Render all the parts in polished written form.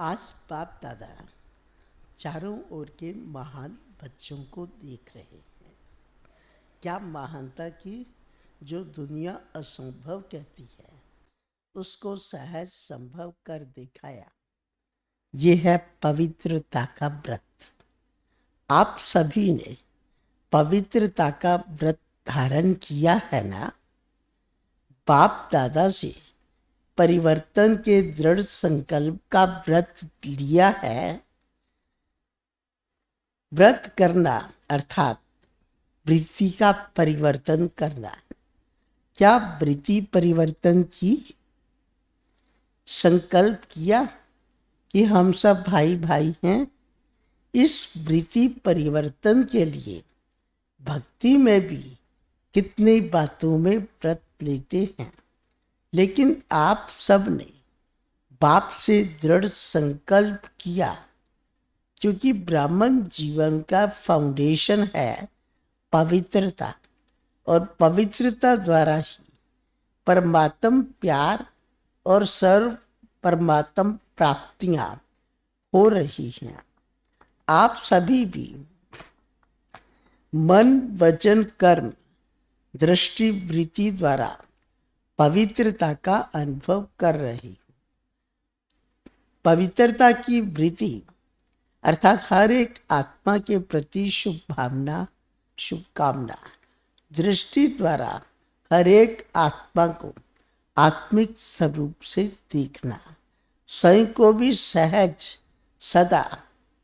आज बाप दादा चारों ओर के महान बच्चों को देख रहे हैं। क्या महानता की जो दुनिया असंभव कहती है उसको सहज संभव कर दिखाया। ये है पवित्रता का व्रत। आप सभी ने पवित्रता का व्रत धारण किया है ना। बाप दादा से परिवर्तन के दृढ़ संकल्प का व्रत लिया है। व्रत करना अर्थात वृत्ति का परिवर्तन करना। क्या वृत्ति परिवर्तन की संकल्प किया कि हम सब भाई भाई हैं। इस वृत्ति परिवर्तन के लिए भक्ति में भी कितनी बातों में व्रत लेते हैं, लेकिन आप सब ने बाप से दृढ़ संकल्प किया, क्योंकि ब्राह्मण जीवन का फाउंडेशन है पवित्रता, और पवित्रता द्वारा ही परमात्म प्यार और सर्व परमात्म प्राप्तियां हो रही हैं। आप सभी भी मन वचन कर्म दृष्टि वृत्ति द्वारा पवित्रता का अनुभव कर रही हो। पवित्रता की वृत्ति अर्थात हर एक आत्मा के प्रति शुभ भावना शुभकामना दृष्टि द्वारा हर एक आत्मा को आत्मिक स्वरूप से देखना, स्वयं को भी सहज सदा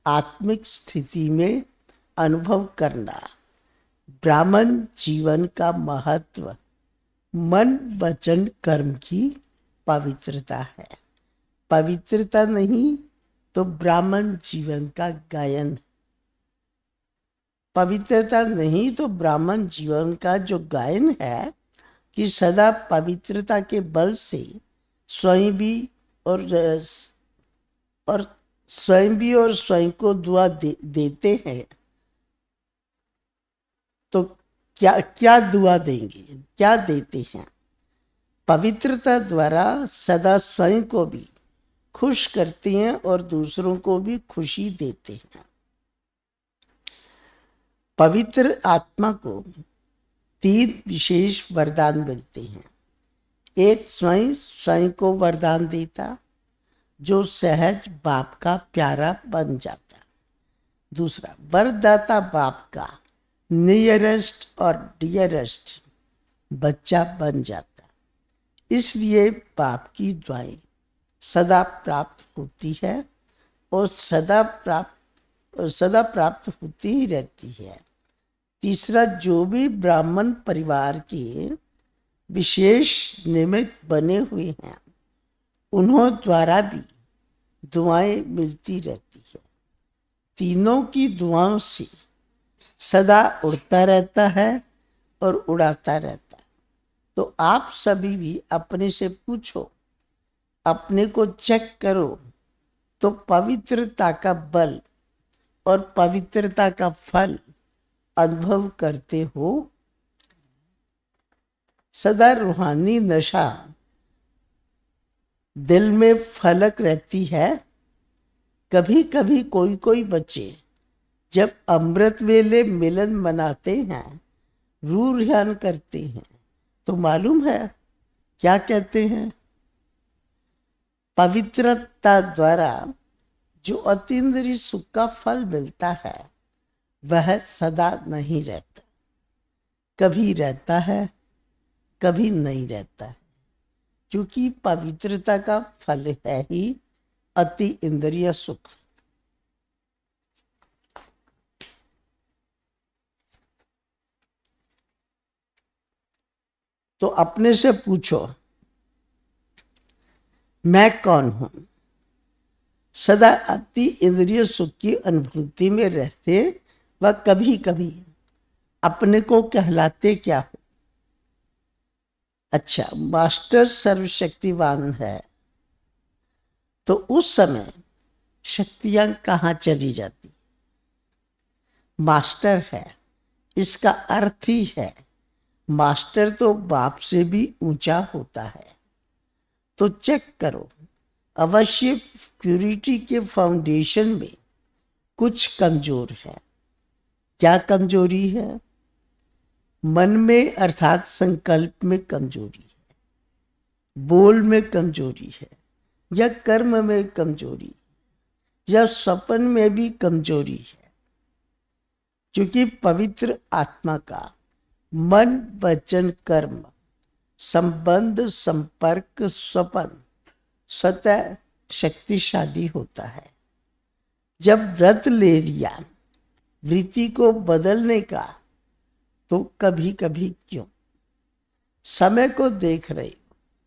आत्मिक स्थिति में अनुभव करना। ब्राह्मण जीवन का महत्व मन वचन कर्म की पवित्रता है। पवित्रता नहीं तो ब्राह्मण जीवन का गायन। पवित्रता नहीं तो ब्राह्मण जीवन का जो गायन है कि सदा पवित्रता के बल से स्वयं भी और स्वयं को दुआ देते हैं, तो क्या क्या दुआ देंगे, क्या देते हैं। पवित्रता द्वारा सदा स्वयं को भी खुश करते हैं और दूसरों को भी खुशी देते हैं। पवित्र आत्मा को 3 विशेष वरदान मिलते हैं। एक स्वयं को वरदान देता, जो सहज बाप का प्यारा बन जाता। दूसरा वरदाता बाप का नियरेस्ट और डियरेस्ट बच्चा बन जाता। इसलिए बाप की दुआएं सदा प्राप्त होती है और सदा प्राप्त होती ही रहती है। तीसरा, जो भी ब्राह्मण परिवार के विशेष निमित्त बने हुए हैं, उन्हों द्वारा भी दुआएं मिलती रहती है। तीनों की दुआओं से सदा उड़ता रहता है और उड़ाता रहता है। तो आप सभी भी अपने से पूछो, अपने को चेक करो, तो पवित्रता का बल और पवित्रता का फल अनुभव करते हो। सदा रूहानी नशा दिल में फलक रहती है। कभी कभी कोई बच्चे जब अमृत वेले मिलन मनाते हैं, रूह ध्यान करते हैं, तो मालूम है क्या कहते हैं। पवित्रता द्वारा जो अतीन्द्रिय सुख का फल मिलता है वह सदा नहीं रहता, कभी रहता है कभी नहीं रहता है, क्योंकि पवित्रता का फल है ही अति इंद्रिय सुख। तो अपने से पूछो, मैं कौन हूं। सदा अति इंद्रिय सुख की अनुभूति में रहते व कभी कभी अपने को कहलाते क्या हो। अच्छा, मास्टर सर्वशक्तिवान है, तो उस समय शक्तियां कहाँ चली जाती। मास्टर है, इसका अर्थ ही है मास्टर तो बाप से भी ऊंचा होता है। तो चेक करो अवश्य प्यूरिटी के फाउंडेशन में कुछ कमजोर है। क्या कमजोरी है? मन में अर्थात संकल्प में कमजोरी है, बोल में कमजोरी है, या कर्म में कमजोरी, या स्वप्न में भी कमजोरी है। क्योंकि पवित्र आत्मा का मन वचन कर्म संबंध संपर्क स्वपन स्वतः शक्तिशाली होता है। जब व्रत ले लिया वृत्ति को बदलने का, तो कभी कभी क्यों समय को देख रहे,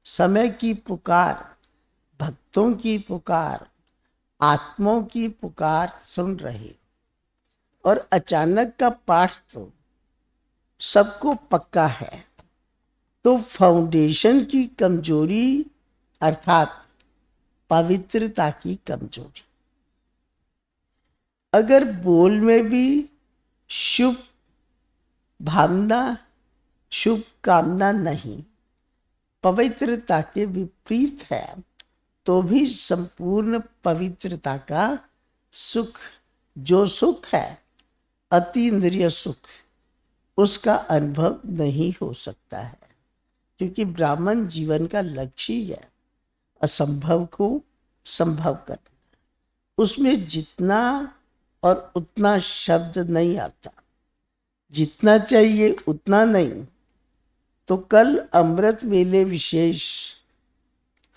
समय की पुकार, भक्तों की पुकार, आत्माओं की पुकार सुन रहे, और अचानक का पाठ तो सबको पक्का है। तो फाउंडेशन की कमजोरी अर्थात पवित्रता की कमजोरी। अगर बोल में भी शुभ भावना, शुभ कामना नहीं, पवित्रता के विपरीत है, तो भी संपूर्ण पवित्रता का सुख, जो सुख है अतीन्द्रिय सुख, उसका अनुभव नहीं हो सकता है। क्योंकि ब्राह्मण जीवन का लक्ष्य ही है असंभव को संभव करना। उसमें जितना और उतना शब्द नहीं आता, जितना चाहिए उतना नहीं। तो कल अमृत वेले विशेष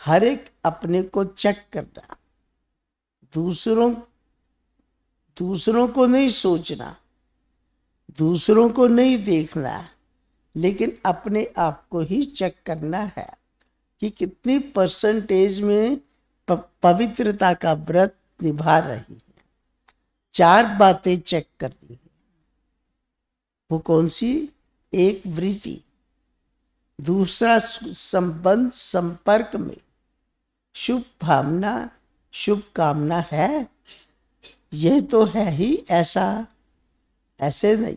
हर एक अपने को चेक करना, दूसरों को नहीं सोचना, दूसरों को नहीं देखना, लेकिन अपने आप को ही चेक करना है कि कितनी परसेंटेज में पवित्रता का व्रत निभा रही है। 4 बातें चेक करनी है। वो कौन सी? एक वृत्ति, दूसरा संबंध संपर्क में शुभ भावना, शुभ कामना है, यह तो है ही ऐसा, ऐसे नहीं,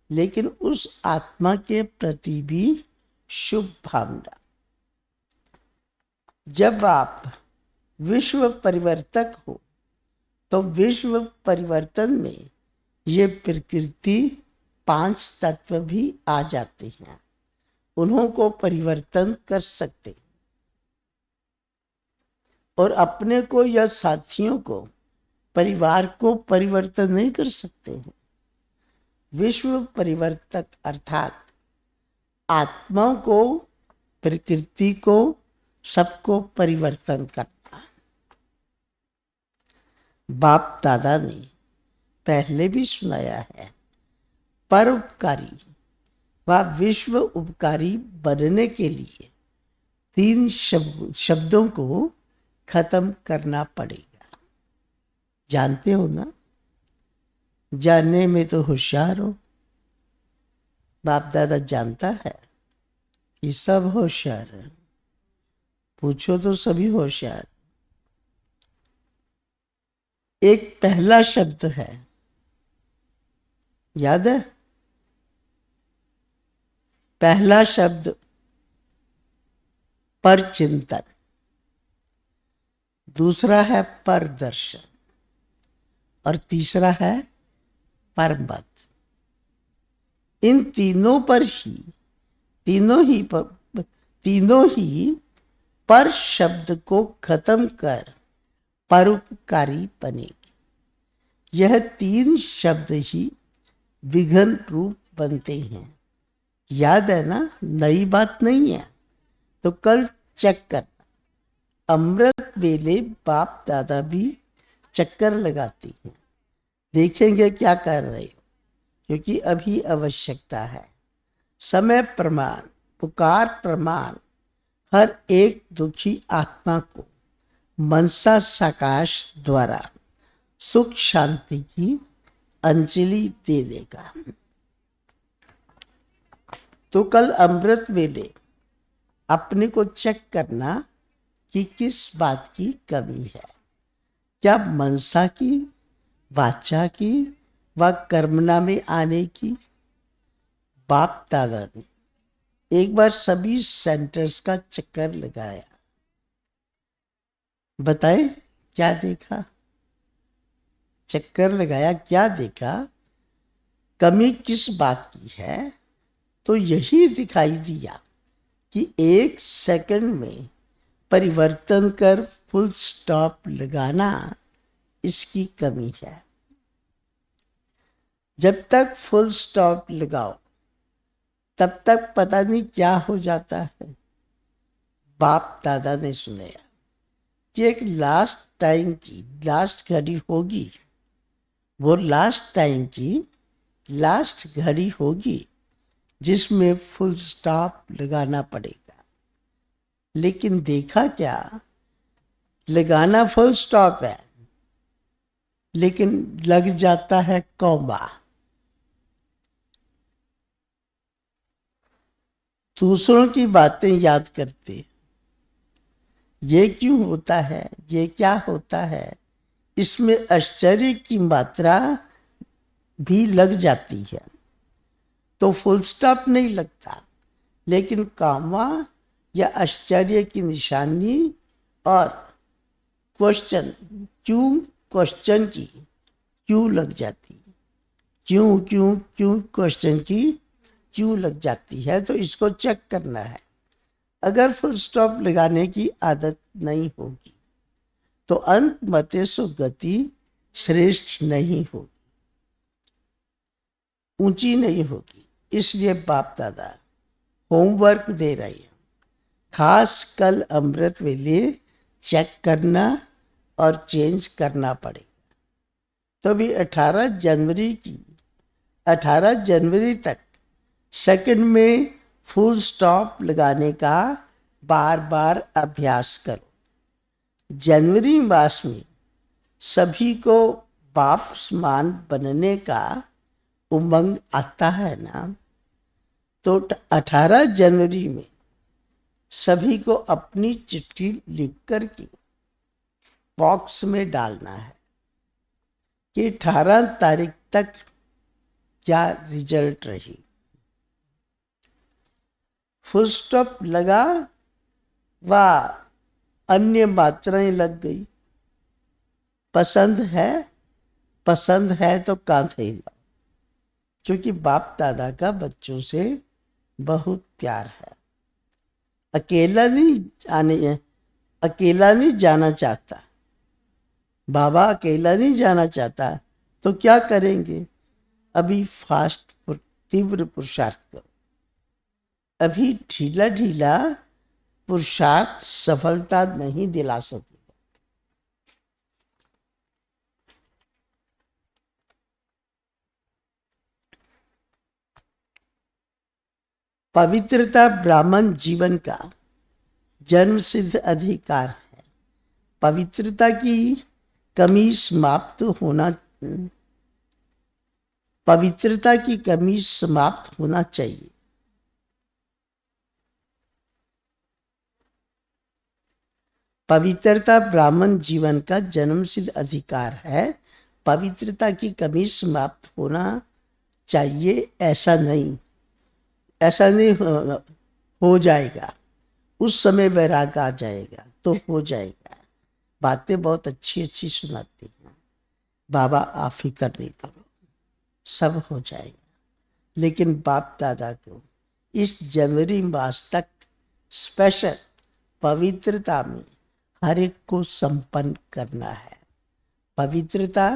लेकिन उस आत्मा के प्रति भी शुभ भावना। जब आप विश्व परिवर्तक हो, तो विश्व परिवर्तन में ये प्रकृति 5 तत्व भी आ जाते हैं, उन्हों को परिवर्तन कर सकते, और अपने को या साथियों को, परिवार को परिवर्तन नहीं कर सकते हैं। विश्व परिवर्तक अर्थात आत्माओं को, प्रकृति को, सबको परिवर्तन करना। बाप दादा ने पहले भी सुनाया है, परोपकारी व विश्व उपकारी बनने के लिए 3 शब्दों को खत्म करना पड़ेगा। जानते हो ना? जानने में तो होशियार हो। बाप दादा जानता है कि सब होशियार है, पूछो तो सभी होशियार। एक पहला शब्द है, याद है? पहला शब्द पर चिंतन, दूसरा है पर दर्शन, और तीसरा है पर मत। इन तीनों पर ही, तीनों ही पर शब्द को खत्म कर परोपकारी बनेगी। यह 3 शब्द ही विघन रूप बनते हैं। याद है ना? नई बात नहीं है। तो कल चेक करना। अमृत वेले बाप दादा भी चक्कर लगाती हैं, देखेंगे क्या कर रहे हो, क्योंकि अभी आवश्यकता है। समय प्रमाण, पुकार प्रमाण, हर एक दुखी आत्मा को मनसा सकाश द्वारा सुख शांति की अंजलि दे देगा। तो कल अमृत वेले अपने को चेक करना कि किस बात की कमी है। क्या मनसा की, वाचा की व कर्मना में आने की? बाप दादा ने एक बार सभी सेंटर्स का चक्कर लगाया, बताएं क्या देखा, चक्कर लगाया, क्या देखा, कमी किस बात की है? तो यही दिखाई दिया कि 1 सेकंड में परिवर्तन कर फुल स्टॉप लगाना इसकी कमी है। जब तक फुल स्टॉप लगाओ तब तक पता नहीं क्या हो जाता है। बाप दादा ने सुनाया कि एक लास्ट टाइम की लास्ट घड़ी होगी, वो लास्ट टाइम की लास्ट घड़ी होगी जिसमें फुल स्टॉप लगाना पड़ेगा। लेकिन देखा क्या, लगाना फुल स्टॉप है लेकिन लग जाता है कौमा। दूसरों की बातें याद करते, ये क्यों होता है, ये क्या होता है, इसमें आश्चर्य की मात्रा भी लग जाती है। तो फुल स्टॉप नहीं लगता, लेकिन कामा या आश्चर्य की निशानी और क्वेश्चन की क्यों लग जाती, क्यों क्यों क्यों क्वेश्चन की क्यों लग जाती है। तो इसको चेक करना है। अगर फुल स्टॉप लगाने की आदत नहीं होगी तो अंत मते सो गति श्रेष्ठ नहीं होगी, ऊंची नहीं होगी। इसलिए बाप दादा होमवर्क दे रहे हैं, खास कल अमृत वेले चेक करना और चेंज करना पड़ेगा। तो भी 18 जनवरी तक सेकंड में फुल स्टॉप लगाने का बार बार अभ्यास करो। जनवरी मास में सभी को बाप समान बनने का उमंग आता है ना, तो 18 जनवरी में सभी को अपनी चिट्ठी लिख कर के बॉक्स में डालना है कि 18 तारीख तक क्या रिजल्ट रही। फुल स्टॉप लगा व अन्य मात्राएं लग गई, पसंद है तो कांध हिलाओ, क्योंकि बाप दादा का बच्चों से बहुत प्यार है। अकेला नहीं जाना चाहता बाबा, अकेला नहीं जाना चाहता तो क्या करेंगे? अभी फास्ट तीव्र पुरुषार्थ करो। अभी ढीला ढीला पुरुषार्थ सफलता नहीं दिला सकेगा। पवित्रता ब्राह्मण जीवन का जन्म सिद्ध अधिकार है। पवित्रता की कमी समाप्त होना चाहिए। पवित्रता ब्राह्मण जीवन का जन्म सिद्ध अधिकार है। पवित्रता की कमी समाप्त होना चाहिए, ऐसा नहीं हो जाएगा। उस समय वैराग आ जाएगा तो हो जाएगा। बातें बहुत अच्छी सुनाती हैं बाबा, आप फिक्र नहीं करो, सब हो जाएगा। लेकिन बाप दादा को इस जनवरी मास तक स्पेशल पवित्रता में हर एक को संपन्न करना है। पवित्रता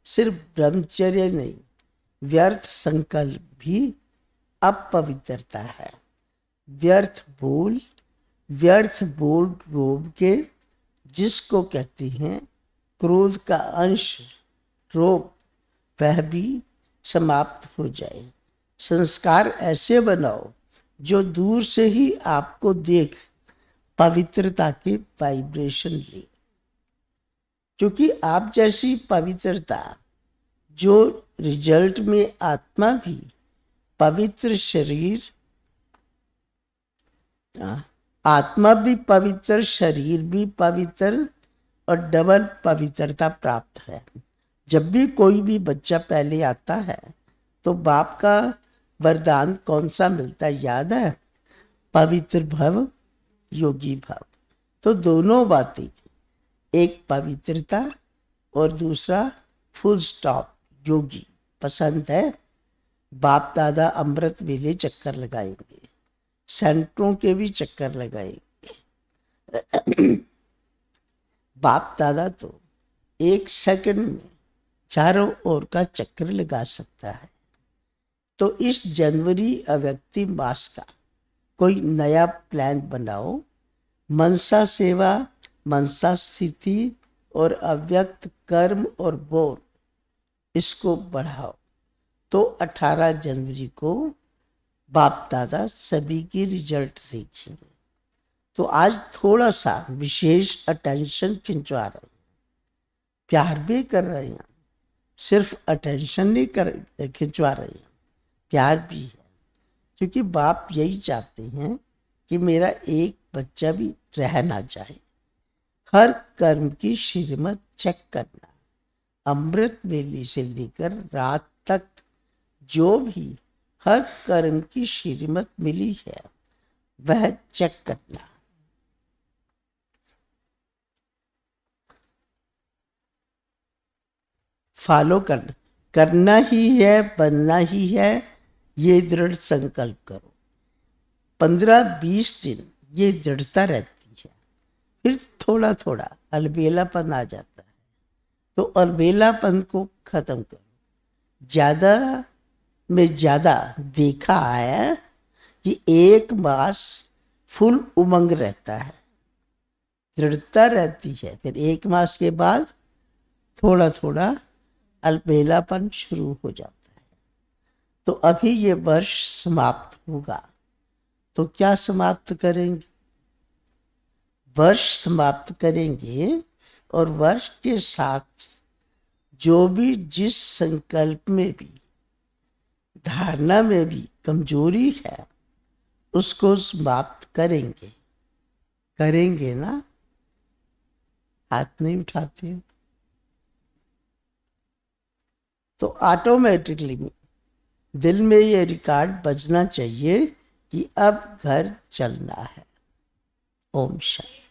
सिर्फ ब्रह्मचर्य नहीं, व्यर्थ संकल्प भी अपवित्रता है। व्यर्थ बोल रोब के, जिसको कहते हैं क्रोध का अंश रोग, वह भी समाप्त हो जाए। संस्कार ऐसे बनाओ जो दूर से ही आपको देख पवित्रता के वाइब्रेशन ले, क्योंकि आप जैसी पवित्रता जो रिजल्ट में आत्मा भी पवित्र, आत्मा भी पवित्र, शरीर भी पवित्र और डबल पवित्रता प्राप्त है। जब भी कोई भी बच्चा पहले आता है तो बाप का वरदान कौन सा मिलता है याद है? पवित्र भव, योगी भव। तो दोनों बातें एक पवित्रता और दूसरा फुल स्टॉप योगी पसंद है। बाप दादा अमृत वेले चक्कर लगाएंगे, सेंटरों के भी चक्कर लगाएंगे। बाप दादा तो एक सेकंड में चारों ओर का चक्कर लगा सकता है। तो इस जनवरी अव्यक्ति मास का कोई नया प्लान बनाओ। मनसा सेवा, मनसा स्थिति और अव्यक्त कर्म और बोध, इसको बढ़ाओ। तो 18 जनवरी को बाप दादा सभी की रिजल्ट देखेंगे। तो आज थोड़ा सा विशेष अटेंशन खिंचवा रहे हैं, प्यार भी कर रहे हैं, सिर्फ अटेंशन नहीं कर खिंचवा रहे हैं, प्यार भी है। क्योंकि बाप यही चाहते हैं कि मेरा एक बच्चा भी रह ना जाए। हर कर्म की श्रीमत चेक करना, अमृत वेले से लेकर रात तक जो भी हर कर्म की श्रीमत मिली है वह चेक करना। फॉलो करना ही है, बनना ही है, ये दृढ़ संकल्प करो। 15-20 दिन ये दृढ़ता रहती है, फिर थोड़ा थोड़ा अलबेलापन आ जाता है। तो अलबेलापन को खत्म करो। ज्यादा में ज्यादा देखा है कि एक मास फुल उमंग रहता है, दृढ़ता रहती है, फिर एक मास के बाद थोड़ा थोड़ा अलबेलापन शुरू हो जाता है। तो अभी ये वर्ष समाप्त होगा, तो क्या समाप्त करेंगे? वर्ष समाप्त करेंगे और वर्ष के साथ जो भी जिस संकल्प में भी धारणा में भी कमजोरी है उसको समाप्त करेंगे। करेंगे ना? हाथ नहीं उठाते हो तो ऑटोमेटिकली दिल में ये रिकॉर्ड बजना चाहिए कि अब घर चलना है। ओम शांति।